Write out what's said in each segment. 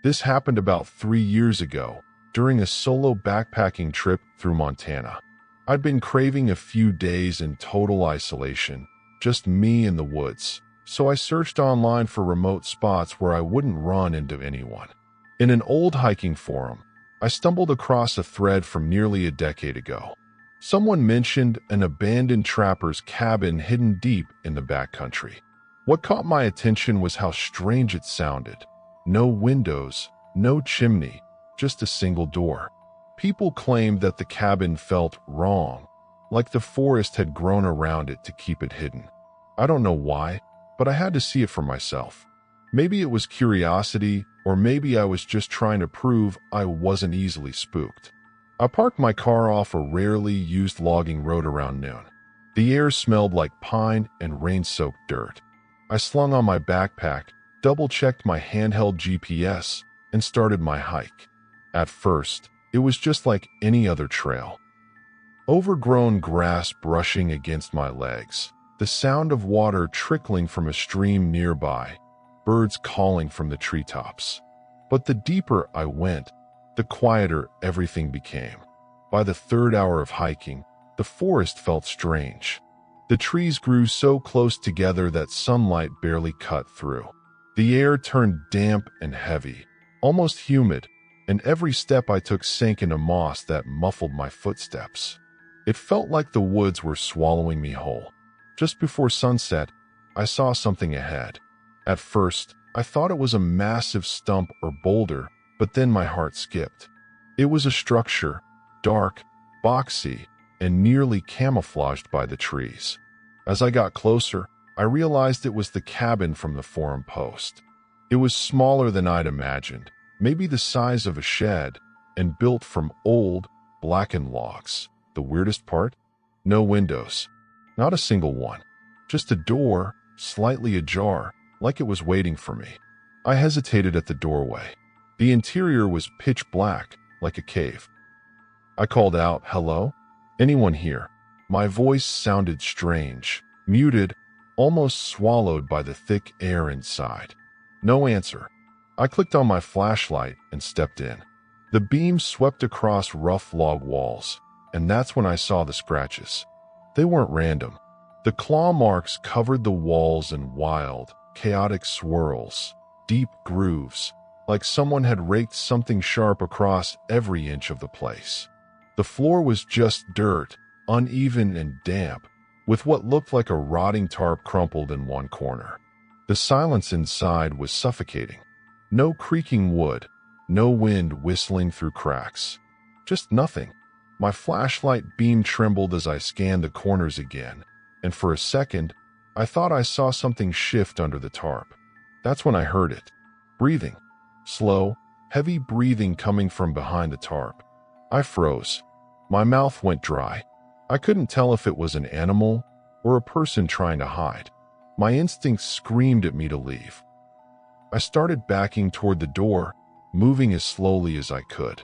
This happened about 3 years ago, during a solo backpacking trip through Montana. I'd been craving a few days in total isolation, just me in the woods, so I searched online for remote spots where I wouldn't run into anyone. In an old hiking forum, I stumbled across a thread from nearly a decade ago. Someone mentioned an abandoned trapper's cabin hidden deep in the backcountry. What caught my attention was how strange it sounded. No windows, no chimney, just a single door. People claimed that the cabin felt wrong, like the forest had grown around it to keep it hidden. I don't know why, but I had to see it for myself. Maybe it was curiosity, or maybe I was just trying to prove I wasn't easily spooked. I parked my car off a rarely used logging road around noon. The air smelled like pine and rain-soaked dirt. I slung on my backpack, double-checked my handheld GPS, and started my hike. At first, it was just like any other trail. Overgrown grass brushing against my legs, the sound of water trickling from a stream nearby, birds calling from the treetops. But the deeper I went, the quieter everything became. By the third hour of hiking, the forest felt strange. The trees grew so close together that sunlight barely cut through. The air turned damp and heavy, almost humid, and every step I took sank into moss that muffled my footsteps. It felt like the woods were swallowing me whole. Just before sunset, I saw something ahead. At first, I thought it was a massive stump or boulder, but then my heart skipped. It was a structure, dark, boxy, and nearly camouflaged by the trees. As I got closer, I realized it was the cabin from the forum post. It was smaller than I'd imagined, maybe the size of a shed, and built from old, blackened logs. The weirdest part? No windows. Not a single one. Just a door, slightly ajar, like it was waiting for me. I hesitated at the doorway. The interior was pitch black, like a cave. I called out, "Hello? Anyone here?" My voice sounded strange, muted, almost swallowed by the thick air inside. No answer. I clicked on my flashlight and stepped in. The beam swept across rough log walls, and that's when I saw the scratches. They weren't random. The claw marks covered the walls in wild, chaotic swirls, deep grooves, like someone had raked something sharp across every inch of the place. The floor was just dirt, uneven and damp, with what looked like a rotting tarp crumpled in one corner. The silence inside was suffocating. No creaking wood, no wind whistling through cracks. Just nothing. My flashlight beam trembled as I scanned the corners again, and for a second, I thought I saw something shift under the tarp. That's when I heard it. Breathing. Slow, heavy breathing coming from behind the tarp. I froze. My mouth went dry. I couldn't tell if it was an animal or a person trying to hide. My instincts screamed at me to leave. I started backing toward the door, moving as slowly as I could.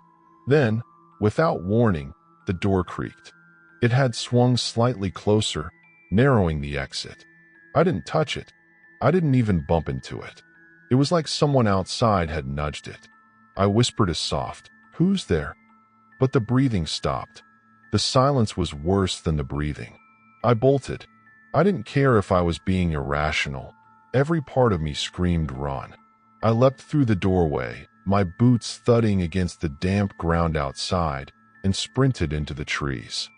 Then, without warning, the door creaked. It had swung slightly closer, narrowing the exit. I didn't touch it. I didn't even bump into it. It was like someone outside had nudged it. I whispered a soft, "Who's there?" But the breathing stopped. The silence was worse than the breathing. I bolted. I didn't care if I was being irrational. Every part of me screamed run. I leapt through the doorway, my boots thudding against the damp ground outside, and sprinted into the trees.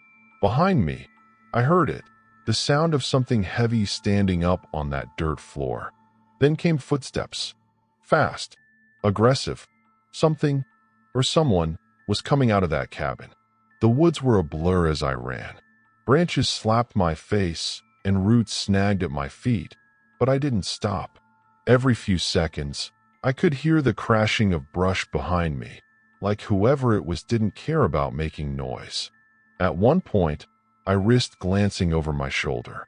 Behind me, I heard it, the sound of something heavy standing up on that dirt floor. Then came footsteps. Fast, aggressive. Something, or someone, was coming out of that cabin. The woods were a blur as I ran. Branches slapped my face, and roots snagged at my feet, but I didn't stop. Every few seconds, I could hear the crashing of brush behind me, like whoever it was didn't care about making noise. At one point, I risked glancing over my shoulder.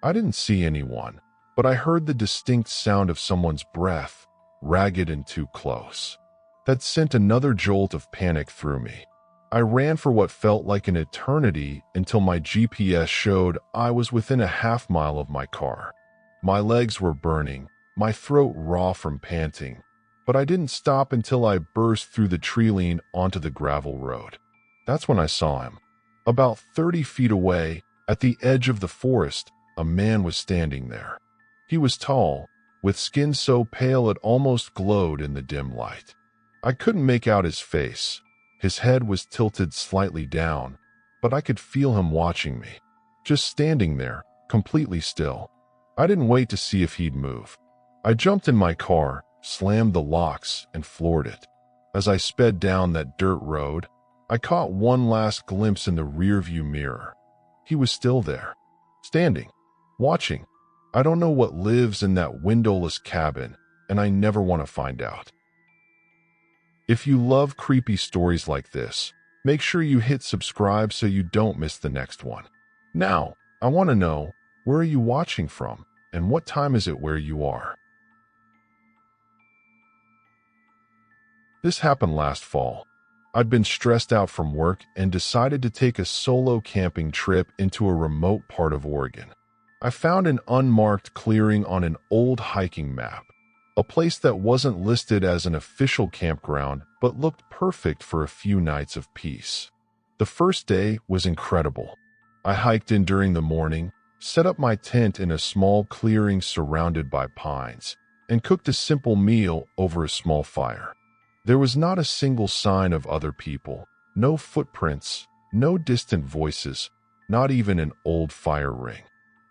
I didn't see anyone, but I heard the distinct sound of someone's breath, ragged and too close. That sent another jolt of panic through me. I ran for what felt like an eternity until my GPS showed I was within a half-mile of my car. My legs were burning, my throat raw from panting, but I didn't stop until I burst through the tree line onto the gravel road. That's when I saw him. About 30 feet away, at the edge of the forest, a man was standing there. He was tall, with skin so pale it almost glowed in the dim light. I couldn't make out his face. His head was tilted slightly down, but I could feel him watching me, just standing there, completely still. I didn't wait to see if he'd move. I jumped in my car, slammed the locks, and floored it. As I sped down that dirt road, I caught one last glimpse in the rearview mirror. He was still there, standing, watching. I don't know what lives in that windowless cabin, and I never want to find out. If you love creepy stories like this, make sure you hit subscribe so you don't miss the next one. Now, I want to know, where are you watching from, and what time is it where you are? This happened last fall. I'd been stressed out from work and decided to take a solo camping trip into a remote part of Oregon. I found an unmarked clearing on an old hiking map, a place that wasn't listed as an official campground but looked perfect for a few nights of peace. The first day was incredible. I hiked in during the morning, set up my tent in a small clearing surrounded by pines, and cooked a simple meal over a small fire. There was not a single sign of other people, no footprints, no distant voices, not even an old fire ring.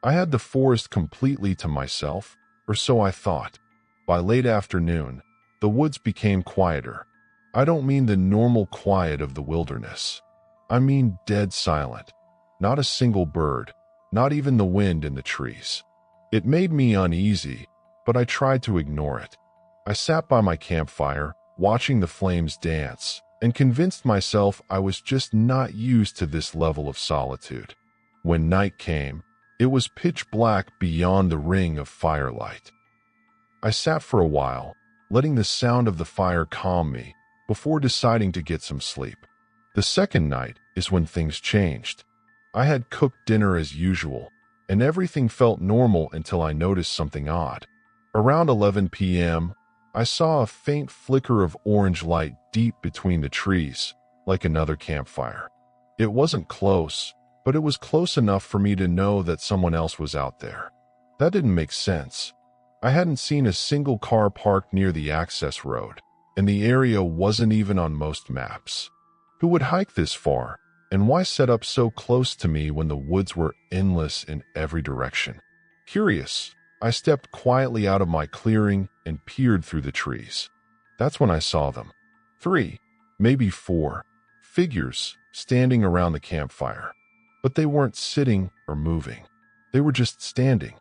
I had the forest completely to myself, or so I thought. By late afternoon, the woods became quieter. I don't mean the normal quiet of the wilderness. I mean dead silent. Not a single bird, not even the wind in the trees. It made me uneasy, but I tried to ignore it. I sat by my campfire, watching the flames dance, and convinced myself I was just not used to this level of solitude. When night came, it was pitch black beyond the ring of firelight. I sat for a while, letting the sound of the fire calm me, before deciding to get some sleep. The second night is when things changed. I had cooked dinner as usual, and everything felt normal until I noticed something odd. Around 11 p.m., I saw a faint flicker of orange light deep between the trees, like another campfire. It wasn't close, but it was close enough for me to know that someone else was out there. That didn't make sense. I hadn't seen a single car parked near the access road, and the area wasn't even on most maps. Who would hike this far, and why set up so close to me when the woods were endless in every direction? Curious, I stepped quietly out of my clearing and peered through the trees. That's when I saw them. 3, maybe 4, figures standing around the campfire. But they weren't sitting or moving. They were just standing,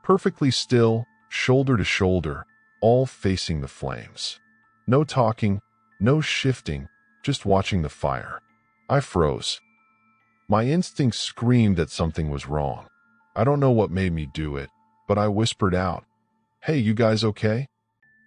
perfectly still, shoulder to shoulder, all facing the flames. No talking, no shifting, just watching the fire. I froze. My instincts screamed that something was wrong. I don't know what made me do it, but I whispered out, "Hey, you guys okay?"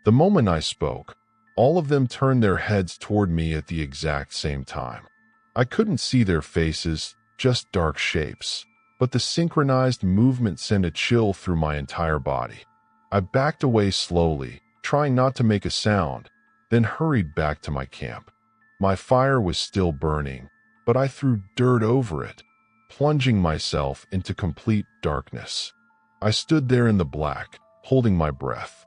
The moment I spoke, all of them turned their heads toward me at the exact same time. I couldn't see their faces, just dark shapes, but the synchronized movement sent a chill through my entire body. I backed away slowly, trying not to make a sound, then hurried back to my camp. My fire was still burning, but I threw dirt over it, plunging myself into complete darkness. I stood there in the black, holding my breath.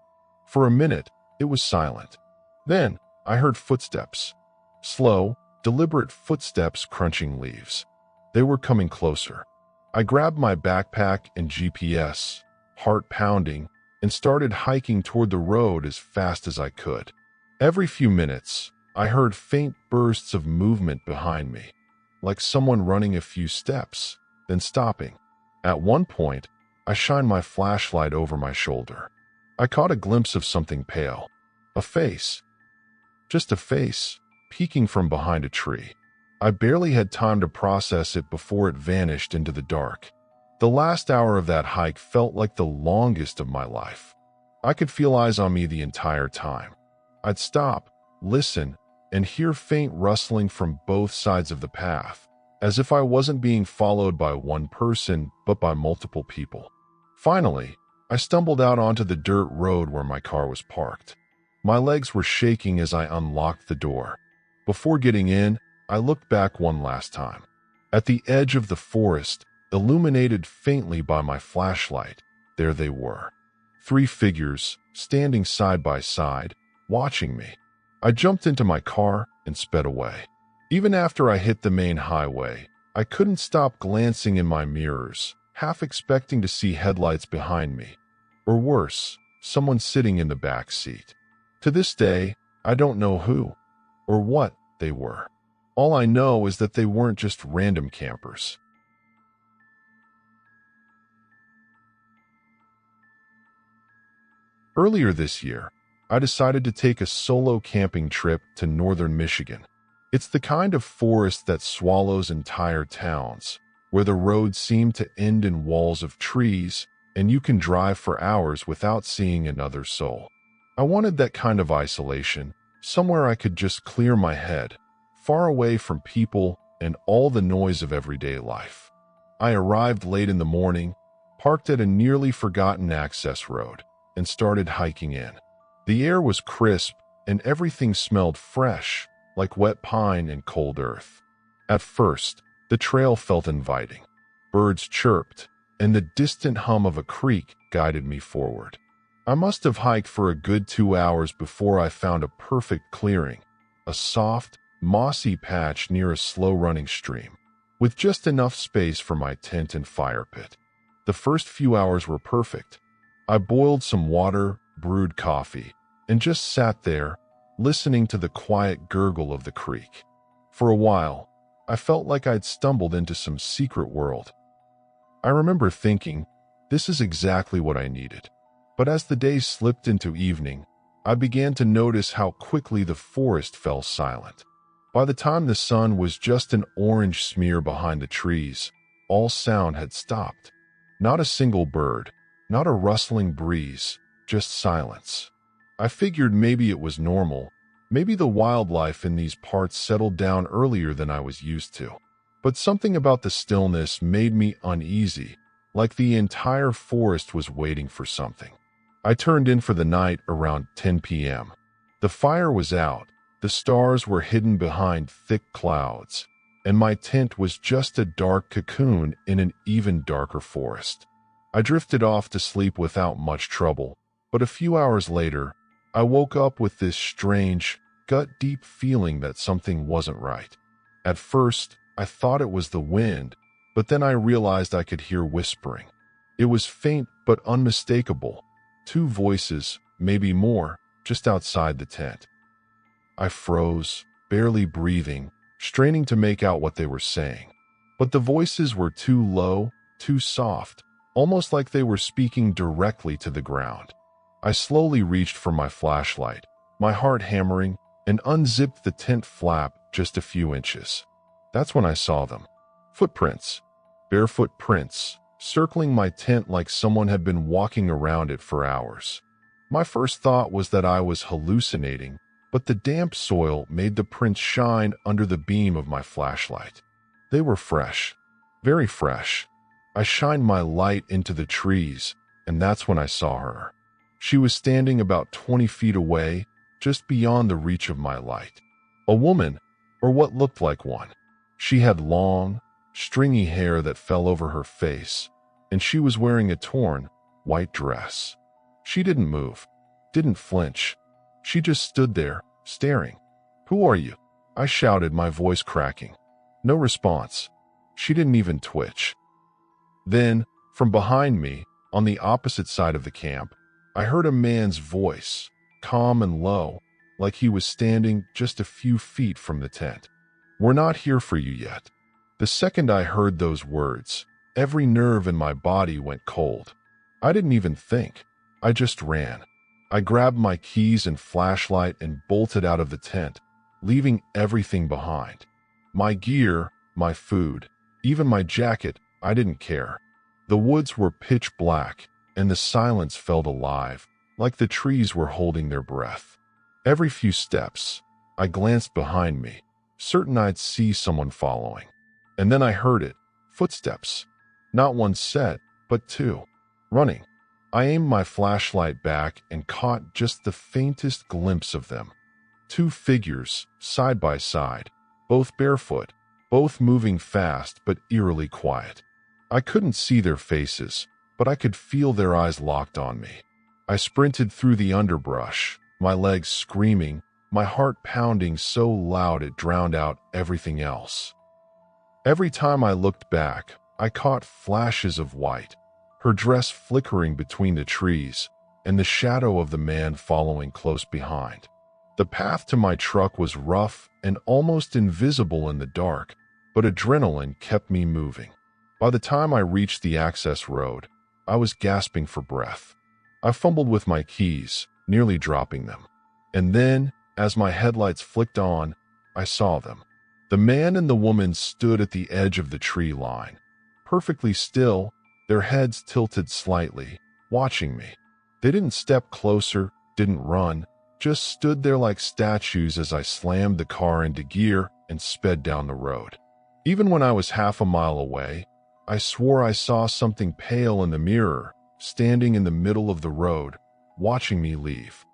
For a minute, it was silent. Then, I heard footsteps. Slow, deliberate footsteps crunching leaves. They were coming closer. I grabbed my backpack and GPS, heart pounding, and started hiking toward the road as fast as I could. Every few minutes, I heard faint bursts of movement behind me, like someone running a few steps, then stopping. At one point, I shined my flashlight over my shoulder. I caught a glimpse of something pale. A face. Just a face, peeking from behind a tree. I barely had time to process it before it vanished into the dark. The last hour of that hike felt like the longest of my life. I could feel eyes on me the entire time. I'd stop, listen, and hear faint rustling from both sides of the path, as if I wasn't being followed by one person, but by multiple people. Finally, I stumbled out onto the dirt road where my car was parked. My legs were shaking as I unlocked the door. Before getting in, I looked back one last time. At the edge of the forest, illuminated faintly by my flashlight, there they were. 3 figures, standing side by side, watching me. I jumped into my car and sped away. Even after I hit the main highway, I couldn't stop glancing in my mirrors, half expecting to see headlights behind me. Or worse, someone sitting in the back seat. To this day, I don't know who or what they were. All I know is that they weren't just random campers. Earlier this year, I decided to take a solo camping trip to northern Michigan. It's the kind of forest that swallows entire towns, where the roads seem to end in walls of trees, and you can drive for hours without seeing another soul. I wanted that kind of isolation, somewhere I could just clear my head, far away from people and all the noise of everyday life. I arrived late in the morning, parked at a nearly forgotten access road, and started hiking in. The air was crisp, and everything smelled fresh, like wet pine and cold earth. At first, the trail felt inviting. Birds chirped, and the distant hum of a creek guided me forward. I must have hiked for a good 2 hours before I found a perfect clearing, a soft, mossy patch near a slow-running stream, with just enough space for my tent and fire pit. The first few hours were perfect. I boiled some water, brewed coffee, and just sat there, listening to the quiet gurgle of the creek. For a while, I felt like I'd stumbled into some secret world. I remember thinking, this is exactly what I needed. But as the days slipped into evening, I began to notice how quickly the forest fell silent. By the time the sun was just an orange smear behind the trees, all sound had stopped. Not a single bird, not a rustling breeze, just silence. I figured maybe it was normal. Maybe the wildlife in these parts settled down earlier than I was used to. But something about the stillness made me uneasy, like the entire forest was waiting for something. I turned in for the night around 10 p.m. The fire was out, the stars were hidden behind thick clouds, and my tent was just a dark cocoon in an even darker forest. I drifted off to sleep without much trouble, but a few hours later, I woke up with this strange, gut-deep feeling that something wasn't right. At first, I thought it was the wind, but then I realized I could hear whispering. It was faint but unmistakable. 2 voices, maybe more, just outside the tent. I froze, barely breathing, straining to make out what they were saying. But the voices were too low, too soft, almost like they were speaking directly to the ground. I slowly reached for my flashlight, my heart hammering, and unzipped the tent flap just a few inches. That's when I saw them. Footprints. Barefoot prints, circling my tent like someone had been walking around it for hours. My first thought was that I was hallucinating, but the damp soil made the prints shine under the beam of my flashlight. They were fresh. Very fresh. I shined my light into the trees, and that's when I saw her. She was standing about 20 feet away, just beyond the reach of my light. A woman, or what looked like one. She had long, stringy hair that fell over her face, and she was wearing a torn, white dress. She didn't move, didn't flinch. She just stood there, staring. "Who are you?" I shouted, my voice cracking. No response. She didn't even twitch. Then, from behind me, on the opposite side of the camp, I heard a man's voice, calm and low, like he was standing just a few feet from the tent. "We're not here for you yet." The second I heard those words, every nerve in my body went cold. I didn't even think. I just ran. I grabbed my keys and flashlight and bolted out of the tent, leaving everything behind. My gear, my food, even my jacket, I didn't care. The woods were pitch black, and the silence felt alive, like the trees were holding their breath. Every few steps, I glanced behind me, certain I'd see someone following. And then I heard it, footsteps. Not one set, but 2. Running. I aimed my flashlight back and caught just the faintest glimpse of them. Two figures, side by side, both barefoot, both moving fast but eerily quiet. I couldn't see their faces, but I could feel their eyes locked on me. I sprinted through the underbrush, my legs screaming, my heart pounding so loud it drowned out everything else. Every time I looked back, I caught flashes of white, her dress flickering between the trees, and the shadow of the man following close behind. The path to my truck was rough and almost invisible in the dark, but adrenaline kept me moving. By the time I reached the access road, I was gasping for breath. I fumbled with my keys, nearly dropping them. And then, as my headlights flicked on, I saw them. The man and the woman stood at the edge of the tree line, perfectly still, their heads tilted slightly, watching me. They didn't step closer, didn't run, just stood there like statues as I slammed the car into gear and sped down the road. Even when I was half a mile away, I swore I saw something pale in the mirror, standing in the middle of the road, watching me leave.